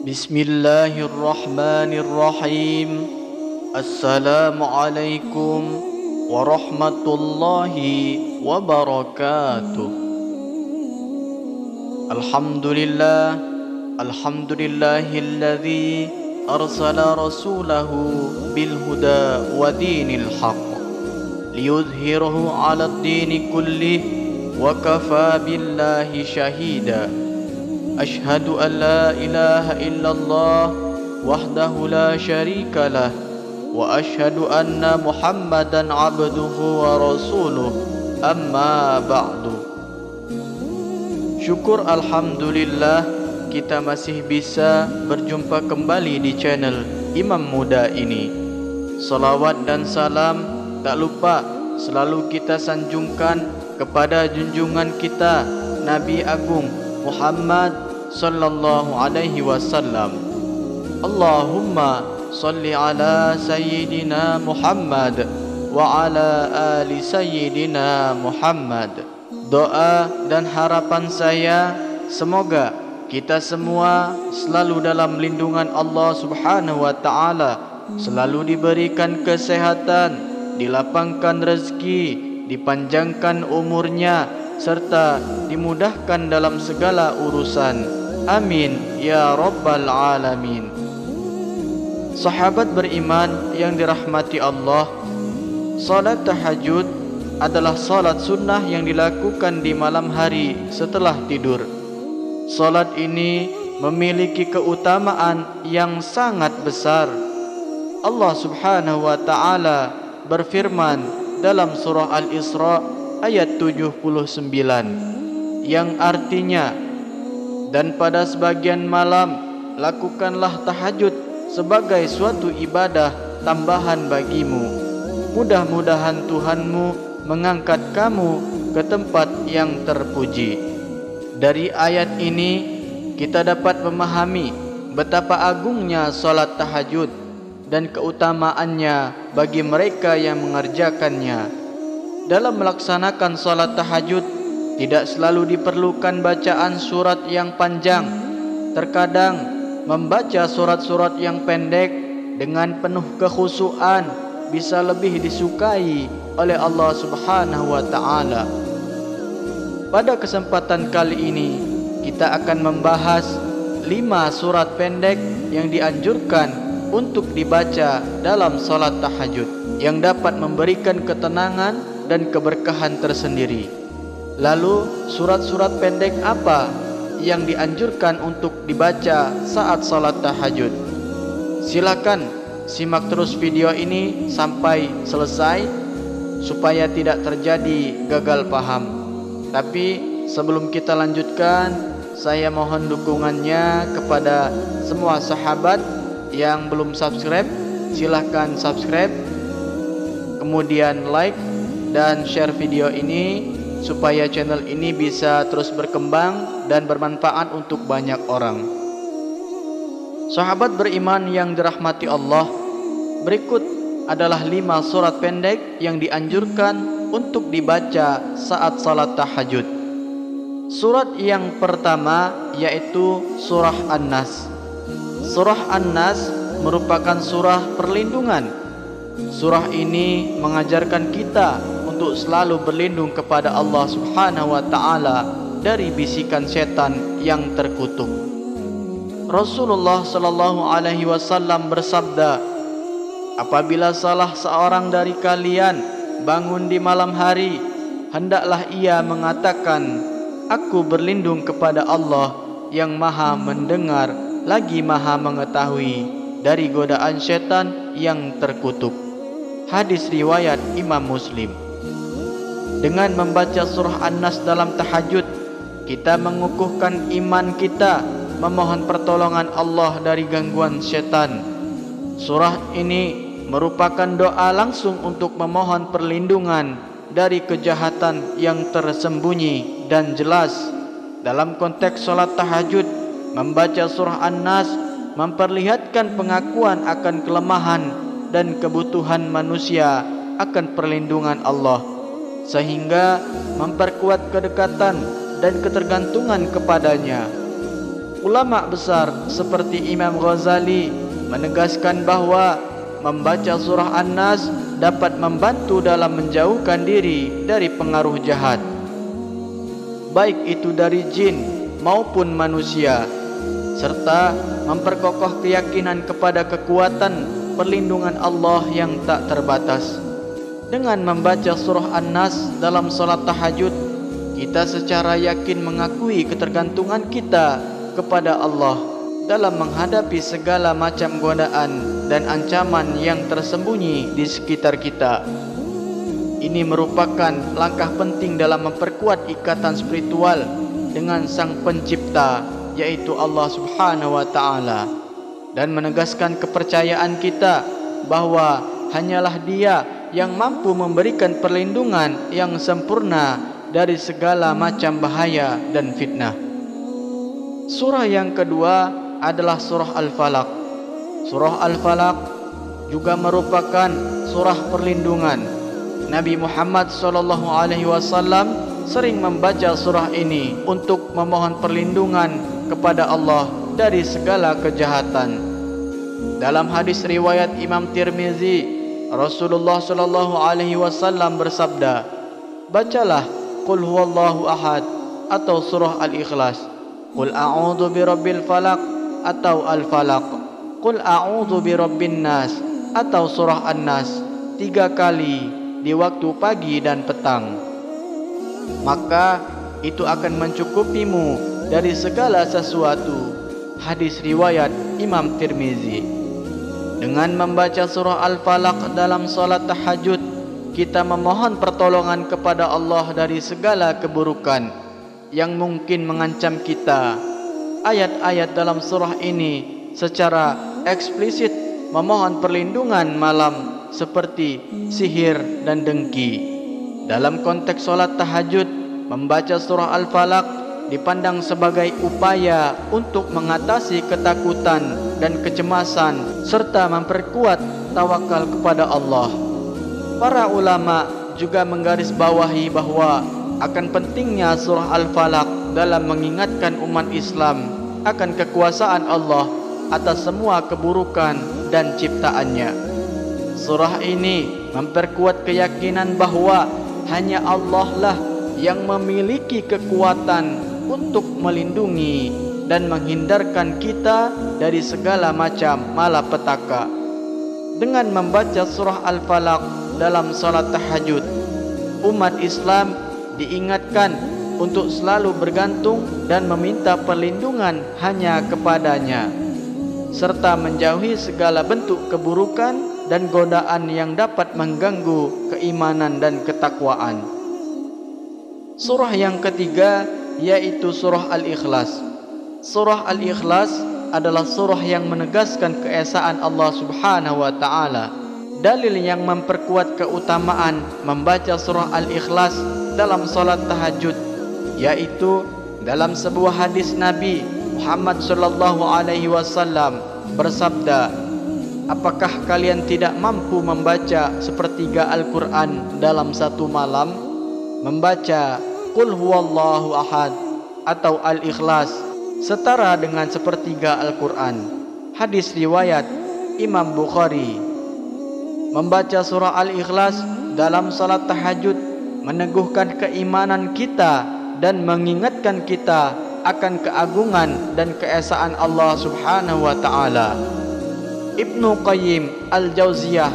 Bismillahirrahmanirrahim. Assalamualaikum warahmatullahi wabarakatuh. Alhamdulillahilladzi arsala rasulahu bilhuda wa dinil haqq liyudhhirahu 'alad dini kullih wa kafa billahi syahida. Ashhadu an la ilaha illallah wahdahu la syarika lah wa ashhadu anna Muhammadan abduhu wa rasuluh, amma ba'du. Syukur alhamdulillah kita masih bisa berjumpa kembali di channel Imam Muda ini. Salawat dan salam tak lupa selalu kita sanjungkan kepada junjungan kita Nabi Agung Muhammad sallallahu alaihi wasallam. Allahumma salli ala sayyidina Muhammad wa ala ali sayyidina Muhammad. Doa dan harapan saya semoga kita semua selalu dalam lindungan Allah Subhanahu wa taala, selalu diberikan kesehatan, dilapangkan rezeki, dipanjangkan umurnya, serta dimudahkan dalam segala urusan. Amin ya rabbal alamin. Sahabat beriman yang dirahmati Allah, salat tahajud adalah salat sunnah yang dilakukan di malam hari setelah tidur. Salat ini memiliki keutamaan yang sangat besar. Allah Subhanahu wa taala berfirman dalam surah Al-Isra ayat 79 yang artinya, dan pada sebagian malam lakukanlah tahajud sebagai suatu ibadah tambahan bagimu. Mudah-mudahan Tuhanmu mengangkat kamu ke tempat yang terpuji. Dari ayat ini kita dapat memahami betapa agungnya salat tahajud dan keutamaannya bagi mereka yang mengerjakannya. Dalam melaksanakan salat tahajud tidak selalu diperlukan bacaan surat yang panjang. Terkadang membaca surat-surat yang pendek dengan penuh kekhusyuan bisa lebih disukai oleh Allah Subhanahu wa taala. Pada kesempatan kali ini kita akan membahas 5 surat pendek yang dianjurkan untuk dibaca dalam salat tahajud yang dapat memberikan ketenangan dan keberkahan tersendiri. Lalu surat-surat pendek apa yang dianjurkan untuk dibaca saat salat tahajud? Silakan simak terus video ini sampai selesai supaya tidak terjadi gagal paham. Tapi sebelum kita lanjutkan, saya mohon dukungannya kepada semua sahabat yang belum subscribe. Silahkan subscribe, kemudian like dan share video ini supaya channel ini bisa terus berkembang dan bermanfaat untuk banyak orang. Sahabat beriman yang dirahmati Allah, berikut adalah 5 surat pendek yang dianjurkan untuk dibaca saat salat tahajud. Surat yang pertama yaitu surah An-Nas. Surah An-Nas merupakan surah perlindungan. Surah ini mengajarkan kita untuk selalu berlindung kepada Allah Subhanahu wa taala dari bisikan setan yang terkutuk. Rasulullah sallallahu alaihi wasallam bersabda, apabila salah seorang dari kalian bangun di malam hari, hendaklah ia mengatakan, aku berlindung kepada Allah yang Maha mendengar lagi Maha mengetahui dari godaan setan yang terkutuk. Hadis riwayat Imam Muslim. Dengan membaca surah An-Nas dalam tahajud, kita mengukuhkan iman kita, memohon pertolongan Allah dari gangguan setan. Surah ini merupakan doa langsung untuk memohon perlindungan dari kejahatan yang tersembunyi dan jelas. Dalam konteks salat tahajud, membaca surah An-Nas memperlihatkan pengakuan akan kelemahan dan kebutuhan manusia akan perlindungan Allah, sehingga memperkuat kedekatan dan ketergantungan kepadanya. Ulama besar seperti Imam Ghazali menegaskan bahwa membaca surah An-Nas dapat membantu dalam menjauhkan diri dari pengaruh jahat, baik itu dari jin maupun manusia, serta memperkokoh keyakinan kepada kekuatan perlindungan Allah yang tak terbatas. Dengan membaca surah An-Nas dalam salat tahajud, kita secara yakin mengakui ketergantungan kita kepada Allah dalam menghadapi segala macam godaan dan ancaman yang tersembunyi di sekitar kita. Ini merupakan langkah penting dalam memperkuat ikatan spiritual dengan Sang Pencipta, yaitu Allah Subhanahu wa Ta'ala, dan menegaskan kepercayaan kita bahwa hanyalah Dia yang mampu memberikan perlindungan yang sempurna dari segala macam bahaya dan fitnah. Surah yang kedua adalah surah Al-Falaq. Surah Al-Falaq juga merupakan surah perlindungan. Nabi Muhammad SAW sering membaca surah ini untuk memohon perlindungan kepada Allah dari segala kejahatan. Dalam hadis riwayat Imam Tirmizi, Rasulullah SAW bersabda, "Bacalah Qul huwallahu ahad atau surah Al-Ikhlas, Qul a'udzu birabbil falaq atau Al-Falaq, Qul a'udzu birabbin nas atau surah An-Nas 3 kali di waktu pagi dan petang. Maka itu akan mencukupimu dari segala sesuatu." Hadis riwayat Imam Tirmizi. Dengan membaca surah Al-Falaq dalam salat tahajud, kita memohon pertolongan kepada Allah dari segala keburukan yang mungkin mengancam kita. Ayat-ayat dalam surah ini secara eksplisit memohon perlindungan malam seperti sihir dan dengki. Dalam konteks solat tahajud, membaca surah Al-Falaq dipandang sebagai upaya untuk mengatasi ketakutan dan kecemasan serta memperkuat tawakal kepada Allah. Para ulama juga menggarisbawahi bahwa akan pentingnya surah Al-Falaq dalam mengingatkan umat Islam akan kekuasaan Allah atas semua keburukan dan ciptaannya. Surah ini memperkuat keyakinan bahwa hanya Allah lah yang memiliki kekuatan untuk melindungi dan menghindarkan kita dari segala macam malapetaka. Dengan membaca surah Al-Falaq dalam salat tahajud, umat Islam diingatkan untuk selalu bergantung dan meminta perlindungan hanya kepadanya, serta menjauhi segala bentuk keburukan dan godaan yang dapat mengganggu keimanan dan ketakwaan. Surah yang ketiga yaitu surah Al-Ikhlas. Surah Al-Ikhlas adalah surah yang menegaskan keesaan Allah Subhanahu wa Ta'ala. Dalil yang memperkuat keutamaan membaca surah Al-Ikhlas dalam salat tahajud, yaitu dalam sebuah hadis Nabi Muhammad sallallahu alaihi wasallam bersabda, "Apakah kalian tidak mampu membaca sepertiga Al-Quran dalam satu malam? Membaca Qul huwallahu ahad atau Al-Ikhlas setara dengan sepertiga Al-Quran." Hadis riwayat Imam Bukhari. Membaca surah Al-Ikhlas dalam salat tahajud meneguhkan keimanan kita dan mengingatkan kita akan keagungan dan keesaan Allah Subhanahu wa Ta'ala. Ibnu Qayyim Al-Jauziyah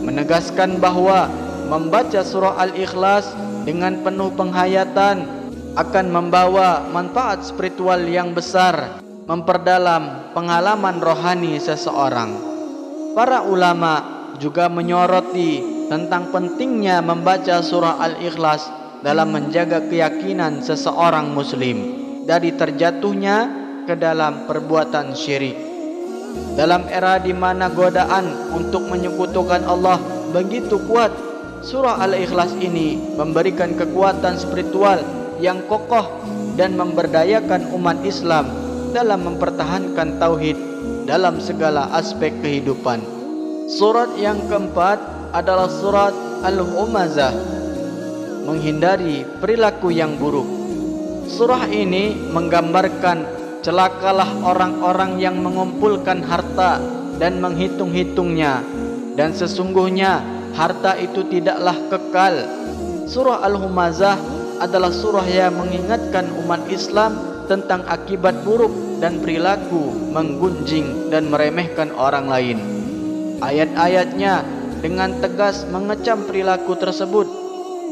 menegaskan bahwa membaca surah Al-Ikhlas dengan penuh penghayatan akan membawa manfaat spiritual yang besar, memperdalam pengalaman rohani seseorang. Para ulama juga menyoroti tentang pentingnya membaca surah Al-Ikhlas dalam menjaga keyakinan seseorang muslim dari terjatuhnya ke dalam perbuatan syirik. Dalam era di mana godaan untuk menyekutukan Allah begitu kuat, surah Al-Ikhlas ini memberikan kekuatan spiritual yang kokoh dan memberdayakan umat Islam dalam mempertahankan tauhid dalam segala aspek kehidupan. Surat yang keempat adalah surat Al-Humazah, menghindari perilaku yang buruk. Surah ini menggambarkan celakalah orang-orang yang mengumpulkan harta dan menghitung-hitungnya, dan sesungguhnya harta itu tidaklah kekal. Surah Al-Humazah adalah surah yang mengingatkan umat Islam tentang akibat buruk dan perilaku menggunjing dan meremehkan orang lain. Ayat-ayatnya dengan tegas mengecam perilaku tersebut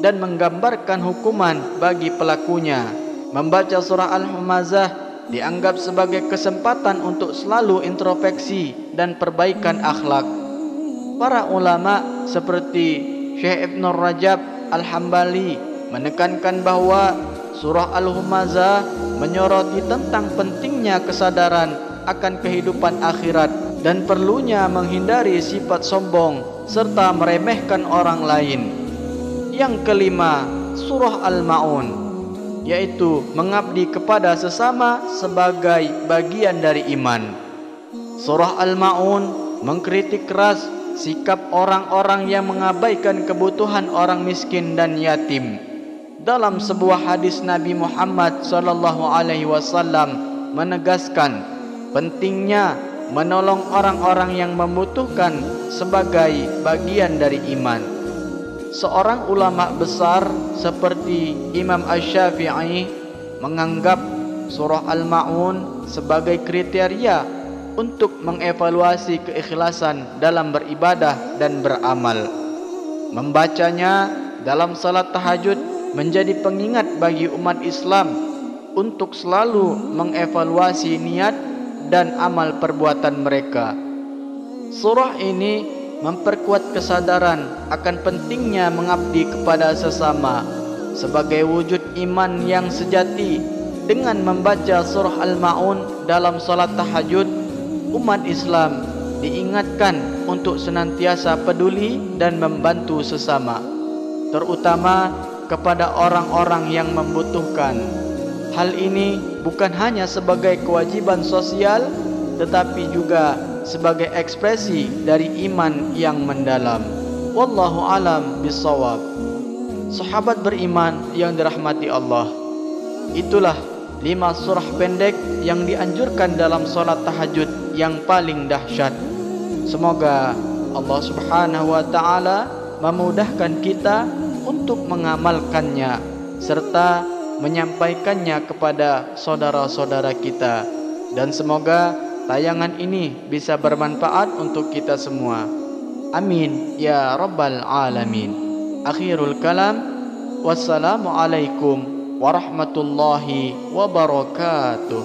dan menggambarkan hukuman bagi pelakunya. Membaca surah Al-Humazah dianggap sebagai kesempatan untuk selalu introspeksi dan perbaikan akhlak. Para ulama seperti Syekh Ibn Rajab Al-Hambali menekankan bahwa surah Al-Humazah menyoroti tentang pentingnya kesadaran akan kehidupan akhirat dan perlunya menghindari sifat sombong serta meremehkan orang lain. Yang kelima, surah Al-Ma'un, yaitu mengabdi kepada sesama sebagai bagian dari iman. Surah Al-Ma'un mengkritik keras sikap orang-orang yang mengabaikan kebutuhan orang miskin dan yatim. Dalam sebuah hadis Nabi Muhammad SAW menegaskan pentingnya menolong orang-orang yang membutuhkan sebagai bagian dari iman. Seorang ulama besar seperti Imam Asy-Syafi'i menganggap surah Al-Ma'un sebagai kriteria untuk mengevaluasi keikhlasan dalam beribadah dan beramal. Membacanya dalam salat tahajud menjadi pengingat bagi umat Islam untuk selalu mengevaluasi niat dan amal perbuatan mereka. Surah ini memperkuat kesadaran akan pentingnya mengabdi kepada sesama sebagai wujud iman yang sejati. Dengan membaca surah Al-Ma'un dalam salat tahajud, umat Islam diingatkan untuk senantiasa peduli dan membantu sesama, terutama kepada orang-orang yang membutuhkan. Hal ini bukan hanya sebagai kewajiban sosial, tetapi juga sebagai ekspresi dari iman yang mendalam. Wallahu alam bissawab. Sahabat beriman yang dirahmati Allah, itulah 5 surah pendek yang dianjurkan dalam salat tahajud yang paling dahsyat. Semoga Allah Subhanahu wa taala memudahkan kita untuk mengamalkannya serta menyampaikannya kepada saudara-saudara kita, dan semoga tayangan ini bisa bermanfaat untuk kita semua. Amin ya rabbal alamin. Akhirul kalam, wassalamualaikum warahmatullahi wabarakatuh.